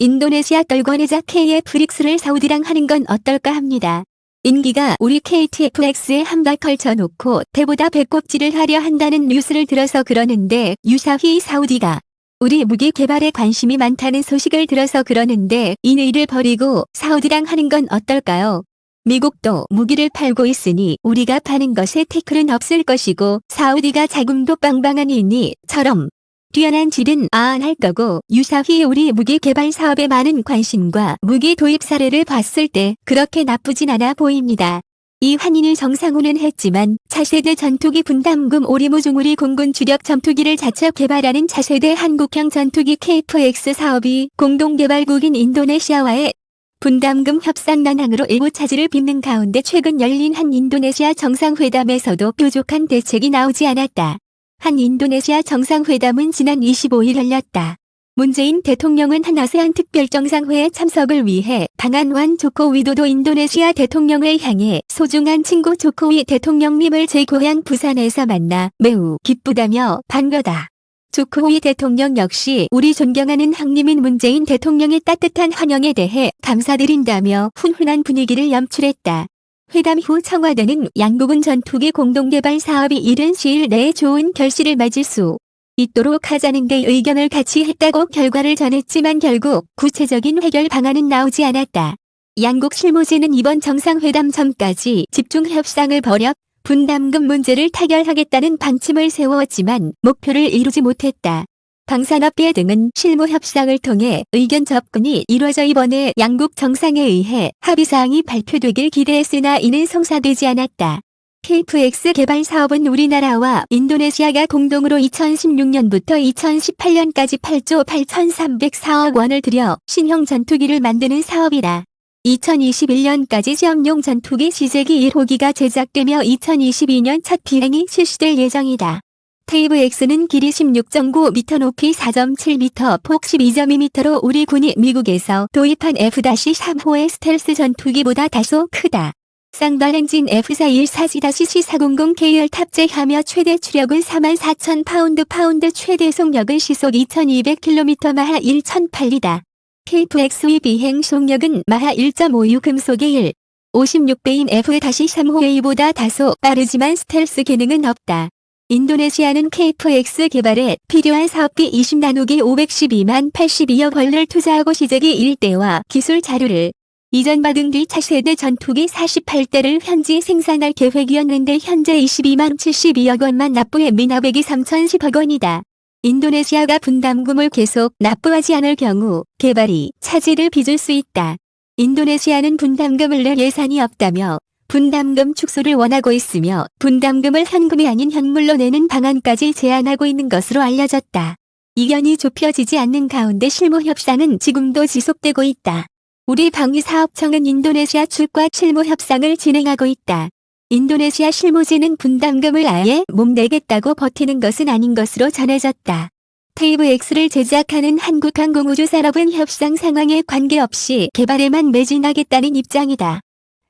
인도네시아 떨궈내자 KF6를 사우디랑 하는 건 어떨까 합니다. 인기가 우리 KTFX에 한 발 걸쳐놓고 대보다 배꼽질을 하려 한다는 뉴스를 들어서 그러는데 유사히 사우디가 우리 무기 개발에 관심이 많다는 소식을 들어서 그러는데 인의를 버리고 사우디랑 하는 건 어떨까요? 미국도 무기를 팔고 있으니 우리가 파는 것에 태클은 없을 것이고 사우디가 자금도 빵빵하니 처럼 뛰어난 질은 안 할 거고 유사히 우리 무기 개발 사업에 많은 관심과 무기 도입 사례를 봤을 때 그렇게 나쁘진 않아 보입니다. 이 한인을 정상훈은 했지만 차세대 전투기 분담금 오리무중 우리 공군 주력 전투기를 자체 개발하는 차세대 한국형 전투기 KF-X 사업이 공동개발국인 인도네시아와의 분담금 협상 난항으로 일부 차질을 빚는 가운데 최근 열린 한 인도네시아 정상회담에서도 뾰족한 대책이 나오지 않았다. 한 인도네시아 정상회담은 지난 25일 열렸다. 문재인 대통령은 한 아세안 특별정상회에 참석을 위해 방한완 조코 위도도 인도네시아 대통령을 향해 소중한 친구 조코위 대통령님을 제 고향 부산에서 만나 매우 기쁘다며 반가다. 조코위 대통령 역시 우리 존경하는 형님인 문재인 대통령의 따뜻한 환영에 대해 감사드린다며 훈훈한 분위기를 연출했다. 회담 후 청와대는 양국은 전투기 공동개발 사업이 이른 시일 내에 좋은 결실을 맺을 수 있도록 하자는 데 의견을 같이 했다고 결과를 전했지만 결국 구체적인 해결 방안은 나오지 않았다. 양국 실무진은 이번 정상회담 전까지 집중 협상을 벌여 분담금 문제를 타결하겠다는 방침을 세웠지만 목표를 이루지 못했다. 방산업계 등은 실무 협상을 통해 의견 접근이 이루어져 이번에 양국 정상에 의해 합의사항이 발표되길 기대했으나 이는 성사되지 않았다. KF-X 개발 사업은 우리나라와 인도네시아가 공동으로 2016년부터 2018년까지 8조 8,304억 원을 들여 신형 전투기를 만드는 사업이다. 2021년까지 시험용 전투기 시제기 1호기가 제작되며 2022년 첫 비행이 실시될 예정이다. 테이브-X는 길이 16.9m, 높이 4.7m, 폭 12.2m로 우리 군이 미국에서 도입한 F-3호의 스텔스 전투기보다 다소 크다. 쌍발 엔진 F414G-C400K를 탑재하며 최대 추력은 44,000파운드, 최대 속력은 시속 2200km, 마하 1008이다. KF-X의 비행 속력은 마하 1.56 금속의 1. 56배인 F-3호A보다 다소 빠르지만 스텔스 기능은 없다. 인도네시아는 KF-X 개발에 필요한 사업비 20나누기 512만 82억 원을 투자하고 시제기 1대와 기술 자료를 이전받은 뒤 차세대 전투기 48대를 현지 생산할 계획이었는데 현재 22만 72억 원만 납부해 미납액이 3,010억 원이다. 인도네시아가 분담금을 계속 납부하지 않을 경우 개발이 차질을 빚을 수 있다. 인도네시아는 분담금을 낼 예산이 없다며 분담금 축소를 원하고 있으며 분담금을 현금이 아닌 현물로 내는 방안까지 제안하고 있는 것으로 알려졌다. 이견이 좁혀지지 않는 가운데 실무 협상은 지금도 지속되고 있다. 우리 방위사업청은 인도네시아 측과 실무 협상을 진행하고 있다. 인도네시아 실무진은 분담금을 아예 못 내겠다고 버티는 것은 아닌 것으로 전해졌다. 테이브-X를 제작하는 한국항공우주산업은 협상 상황에 관계없이 개발에만 매진하겠다는 입장이다.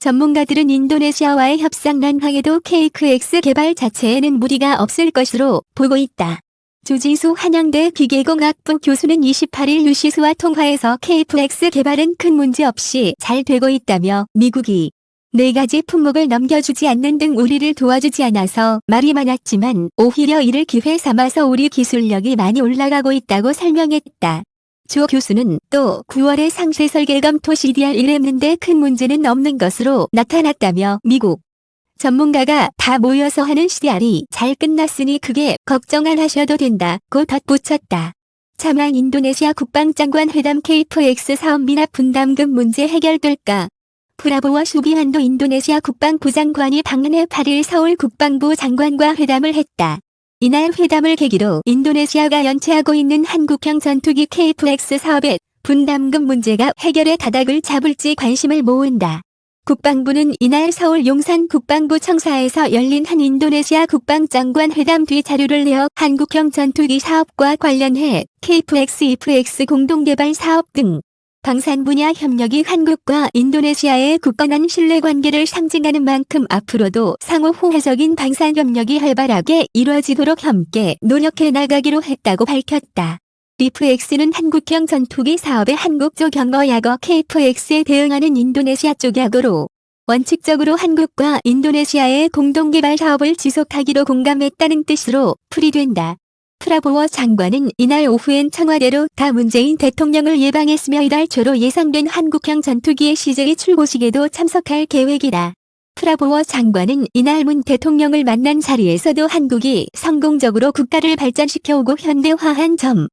전문가들은 인도네시아와의 협상 난항에도 KF-X 개발 자체에는 무리가 없을 것으로 보고 있다. 조진수 한양대 기계공학부 교수는 28일 유시스와 통화에서 KF-X 개발은 큰 문제 없이 잘 되고 있다며 미국이 4가지 품목을 넘겨주지 않는 등 우리를 도와주지 않아서 말이 많았지만 오히려 이를 기회 삼아서 우리 기술력이 많이 올라가고 있다고 설명했다. 조 교수는 또 9월에 상세 설계 검토 CDR을 했는데 큰 문제는 없는 것으로 나타났다며 미국 전문가가 다 모여서 하는 CDR이 잘 끝났으니 크게 걱정 안 하셔도 된다고 덧붙였다. 차만 인도네시아 국방장관 회담 KF-X 사업 미납 분담금 문제 해결될까? 프라보워 수비한도 인도네시아 국방부 장관이 방한해 8일 서울 국방부 장관과 회담을 했다. 이날 회담을 계기로 인도네시아가 연체하고 있는 한국형 전투기 KF-X 사업의 분담금 문제가 해결의 가닥을 잡을지 관심을 모은다. 국방부는 이날 서울 용산 국방부 청사에서 열린 한 인도네시아 국방장관 회담 뒤 자료를 내어 한국형 전투기 사업과 관련해 KF-X, F-X 공동개발 사업 등 방산 분야 협력이 한국과 인도네시아의 굳건한 신뢰관계를 상징하는 만큼 앞으로도 상호 호혜적인 방산 협력이 활발하게 이루어지도록 함께 노력해 나가기로 했다고 밝혔다. 리프X는 한국형 전투기 사업의 한국조 경어약어 KF-X에 대응하는 인도네시아 쪽 약어로 원칙적으로 한국과 인도네시아의 공동개발 사업을 지속하기로 공감했다는 뜻으로 풀이된다. 프라보워 장관은 이날 오후엔 청와대로 가 문재인 대통령을 예방했으며 이달 초로 예상된 한국형 전투기의 CJ 출고식에도 참석할 계획이다. 프라보워 장관은 이날 문 대통령을 만난 자리에서도 한국이 성공적으로 국가를 발전시켜오고 현대화한 점,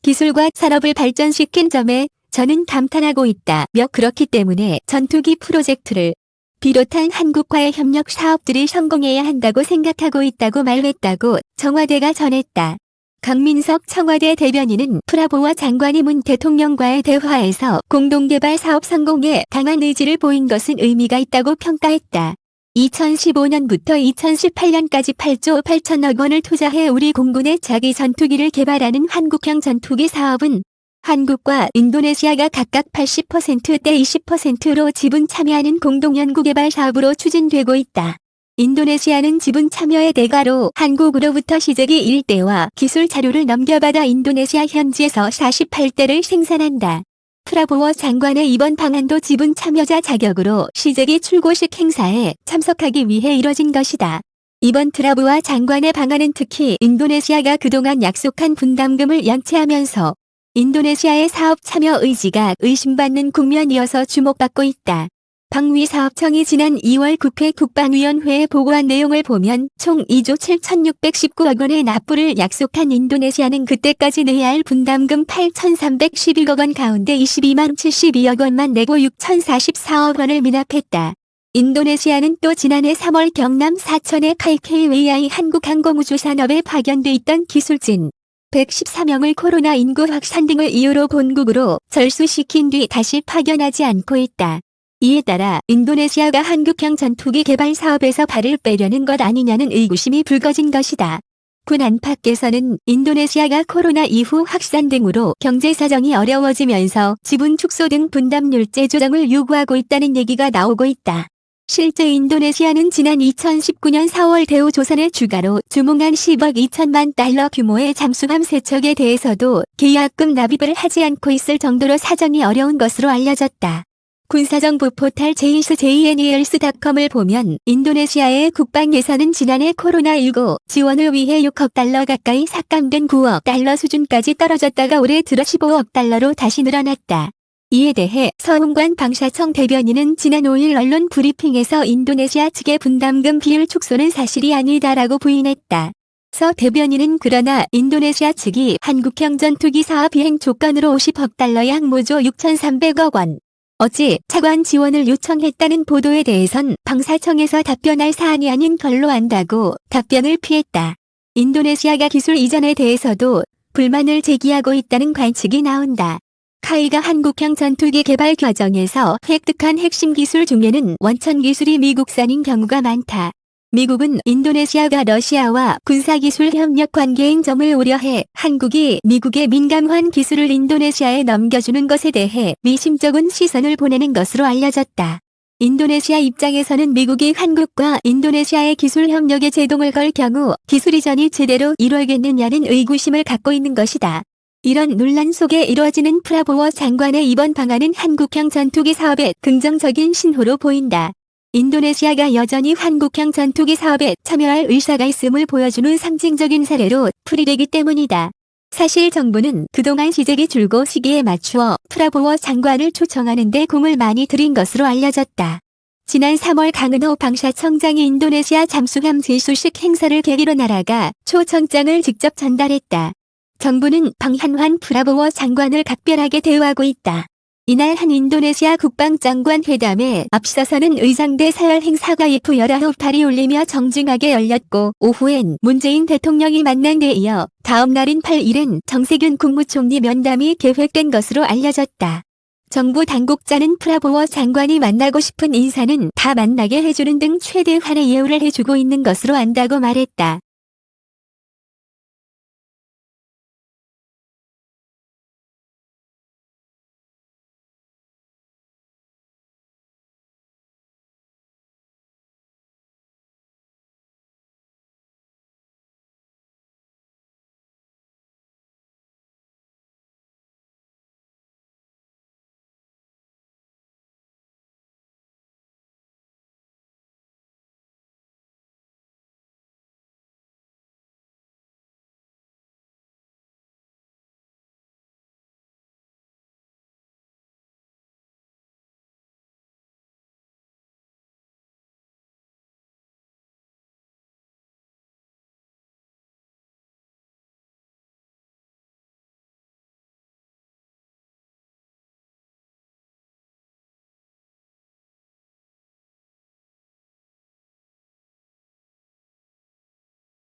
기술과 산업을 발전시킨 점에 저는 감탄하고 있다며 그렇기 때문에 전투기 프로젝트를 비롯한 한국과의 협력 사업들이 성공해야 한다고 생각하고 있다고 말했다고 청와대가 전했다. 강민석 청와대 대변인은 프라보워 장관이 문 대통령과의 대화에서 공동개발 사업 성공에 강한 의지를 보인 것은 의미가 있다고 평가했다. 2015년부터 2018년까지 8조 8천억 원을 투자해 우리 공군의 자기 전투기를 개발하는 한국형 전투기 사업은 한국과 인도네시아가 각각 80%대 20%로 지분 참여하는 공동연구개발 사업으로 추진되고 있다. 인도네시아는 지분 참여의 대가로 한국으로부터 시제기 1대와 기술 자료를 넘겨받아 인도네시아 현지에서 48대를 생산한다. 프라보워 장관의 이번 방한도 지분 참여자 자격으로 시제기 출고식 행사에 참석하기 위해 이뤄진 것이다. 이번 프라보워 장관의 방한은 특히 인도네시아가 그동안 약속한 분담금을 양치하면서 인도네시아의 사업 참여 의지가 의심받는 국면이어서 주목받고 있다. 방위사업청이 지난 2월 국회 국방위원회에 보고한 내용을 보면 총 2조 7,619억 원의 납부를 약속한 인도네시아는 그때까지 내야 할 분담금 8,311억 원 가운데 22만 72억 원만 내고 6,044억 원을 미납했다. 인도네시아는 또 지난해 3월 경남 사천의 KKWI 한국항공우주산업에 파견돼 있던 기술진 114명을 코로나19 확산 등을 이유로 본국으로 절수시킨 뒤 다시 파견하지 않고 있다. 이에 따라 인도네시아가 한국형 전투기 개발 사업에서 발을 빼려는 것 아니냐는 의구심이 불거진 것이다. 군 안팎에서는 인도네시아가 코로나 이후 확산 등으로 경제 사정이 어려워지면서 지분 축소 등 분담률제 조정을 요구하고 있다는 얘기가 나오고 있다. 실제 인도네시아는 지난 2019년 4월 대우조선의 주가로 주몽한 10억 2천만 달러 규모의 잠수함 세척에 대해서도 계약금 납입을 하지 않고 있을 정도로 사정이 어려운 것으로 알려졌다. 군사정보 포탈 JNEWS.com을 보면 인도네시아의 국방 예산은 지난해 코로나19 지원을 위해 6억 달러 가까이 삭감된 9억 달러 수준까지 떨어졌다가 올해 들어 15억 달러로 다시 늘어났다. 이에 대해 서훈관 방사청 대변인은 지난 5일 언론 브리핑에서 인도네시아 측의 분담금 비율 축소는 사실이 아니다라고 부인했다. 서 대변인은 그러나 인도네시아 측이 한국형 전투기 사업 비행 조건으로 50억 달러의 항모조 6,300억 원, 어찌 차관 지원을 요청했다는 보도에 대해선 방사청에서 답변할 사안이 아닌 걸로 안다고 답변을 피했다. 인도네시아가 기술 이전에 대해서도 불만을 제기하고 있다는 관측이 나온다. 카이가 한국형 전투기 개발 과정에서 획득한 핵심 기술 중에는 원천 기술이 미국산인 경우가 많다. 미국은 인도네시아가 러시아와 군사기술 협력 관계인 점을 우려해 한국이 미국의 민감한 기술을 인도네시아에 넘겨주는 것에 대해 미심쩍은 시선을 보내는 것으로 알려졌다. 인도네시아 입장에서는 미국이 한국과 인도네시아의 기술 협력에 제동을 걸 경우 기술 이전이 제대로 이루어지겠느냐는 의구심을 갖고 있는 것이다. 이런 논란 속에 이루어지는 프라보워 장관의 이번 방안은 한국형 전투기 사업의 긍정적인 신호로 보인다. 인도네시아가 여전히 한국형 전투기 사업에 참여할 의사가 있음을 보여주는 상징적인 사례로 풀이되기 때문이다. 사실 정부는 그동안 시제기 출고 시기에 맞추어 프라보워 장관을 초청하는 데 공을 많이 들인 것으로 알려졌다. 지난 3월 강은호 방사청장이 인도네시아 잠수함 제수식 행사를 계기로 나라가 초청장을 직접 전달했다. 정부는 방한환 프라보워 장관을 각별하게 대우하고 있다. 이날 한 인도네시아 국방장관 회담에 앞서서는 의상대 서열 행사가 F-19발이 울리며 정중하게 열렸고 오후엔 문재인 대통령이 만난 데 이어 다음 날인 8일엔 정세균 국무총리 면담이 계획된 것으로 알려졌다. 정부 당국자는 프라보워 장관이 만나고 싶은 인사는 다 만나게 해주는 등 최대한의 예우를 해주고 있는 것으로 안다고 말했다.